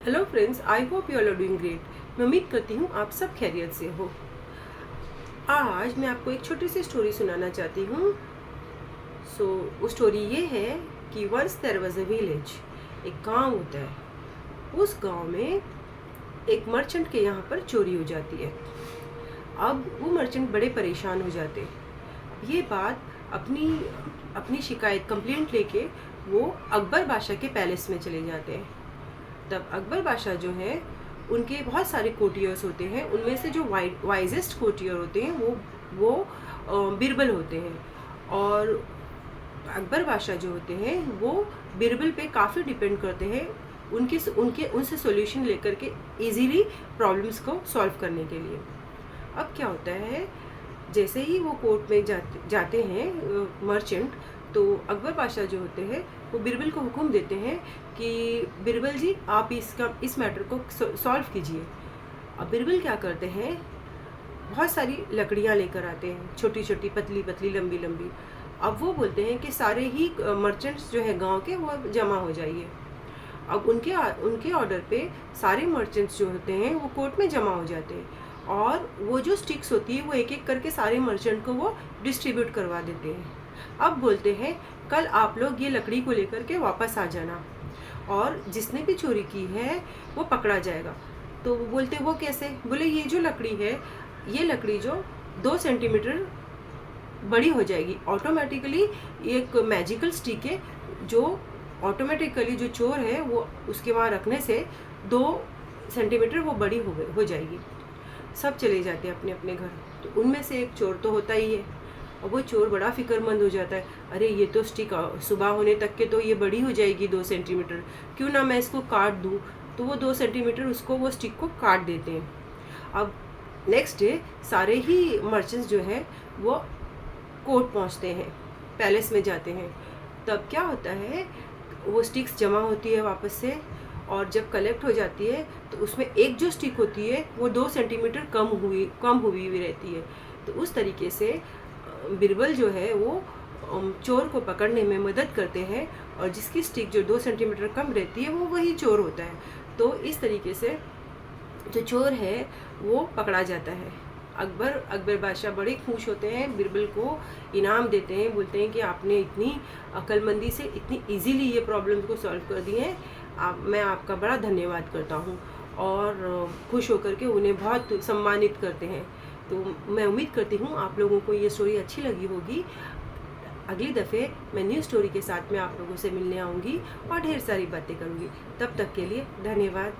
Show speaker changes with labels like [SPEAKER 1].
[SPEAKER 1] Hello friends, I hope you all are doing great. मैं उम्मीद करती हूँ आप सब खैरियत से हो। आज मैं आपको एक छोटी सी स्टोरी सुनाना चाहती हूँ। वो स्टोरी ये है कि once there was a village. एक गांव होता है। उस गांव में एक मर्चेंट के यहाँ पर चोरी हो जाती है। अब वो मर्चेंट बड़े परेशान हो जाते। ये बात अपनी अपनी शिकायत कंप्लेंट लेके वो अकबर बादशाह के पैलेस में चले जाते हैं। तब अकबर बादशाह जो है, उनके बहुत सारे कोर्टियर्स होते हैं। उनमें से जो वाइजेस्ट कोर्टियर होते हैं वो बिरबल होते हैं। और अकबर बादशाह जो होते हैं वो बिरबल पे काफ़ी डिपेंड करते हैं उनसे सॉल्यूशन लेकर के इजीली प्रॉब्लम्स को सॉल्व करने के लिए। अब क्या होता है, जैसे ही वो कोर्ट में जाते हैं मर्चेंट, तो अकबर बादशाह जो होते हैं वो बिरबल को हुक्म देते हैं कि बिरबल जी, आप इस मैटर को सॉल्व कीजिए। अब बिरबल क्या करते हैं, बहुत सारी लकड़ियाँ लेकर आते हैं, छोटी छोटी पतली पतली लंबी लंबी। अब वो बोलते हैं कि सारे ही मर्चेंट्स जो है गांव के, वो जमा हो जाइए। अब उनके ऑर्डर पे सारे मर्चेंट्स जो होते हैं वो कोर्ट में जमा हो जाते हैं। और वो जो स्टिक्स होती है वो एक एक करके सारे मर्चेंट को वो डिस्ट्रीब्यूट करवा देते हैं। अब बोलते हैं कल आप लोग ये लकड़ी को लेकर के वापस आ जाना, और जिसने भी चोरी की है वो पकड़ा जाएगा। तो वो बोलते वो कैसे? बोले ये जो लकड़ी है, ये लकड़ी जो 2 सेंटीमीटर बड़ी हो जाएगी ऑटोमेटिकली। एक मैजिकल स्टिक है जो ऑटोमेटिकली जो चोर है वो उसके वहाँ रखने से 2 सेंटीमीटर वो बड़ी हो जाएगी। सब चले जाते हैं अपने अपने घर। तो उनमें से एक चोर तो होता ही है, और वो चोर बड़ा फिक्रमंद हो जाता है। अरे ये तो स्टिक सुबह होने तक के तो ये बड़ी हो जाएगी 2 सेंटीमीटर, क्यों ना मैं इसको काट दूँ। तो वो 2 सेंटीमीटर वो स्टिक को काट देते हैं। अब नेक्स्ट डे सारे ही मर्चेंट्स जो है वो कोर्ट पहुंचते हैं, पैलेस में जाते हैं। तब क्या होता है, वो स्टिक्स जमा होती है वापस से, और जब कलेक्ट हो जाती है तो उसमें एक जो स्टिक होती है वो 2 सेंटीमीटर कम हुई हुई रहती है। तो उस तरीके से बिरबल जो है वो चोर को पकड़ने में मदद करते हैं, और जिसकी स्टिक जो 2 सेंटीमीटर कम रहती है वो वही चोर होता है। तो इस तरीके से जो चोर है वो पकड़ा जाता है। अकबर बादशाह बड़े खुश होते हैं, बिरबल को इनाम देते हैं, बोलते हैं कि आपने इतनी अक्लमंदी से इतनी इजीली ये प्रॉब्लम को सॉल्व कर दी है, मैं आपका बड़ा धन्यवाद करता हूँ। और खुश होकर के उन्हें बहुत सम्मानित करते हैं। तो मैं उम्मीद करती हूँ आप लोगों को ये स्टोरी अच्छी लगी होगी। अगली दफ़े मैं न्यू स्टोरी के साथ में आप लोगों से मिलने आऊँगी और ढेर सारी बातें करूँगी। तब तक के लिए धन्यवाद।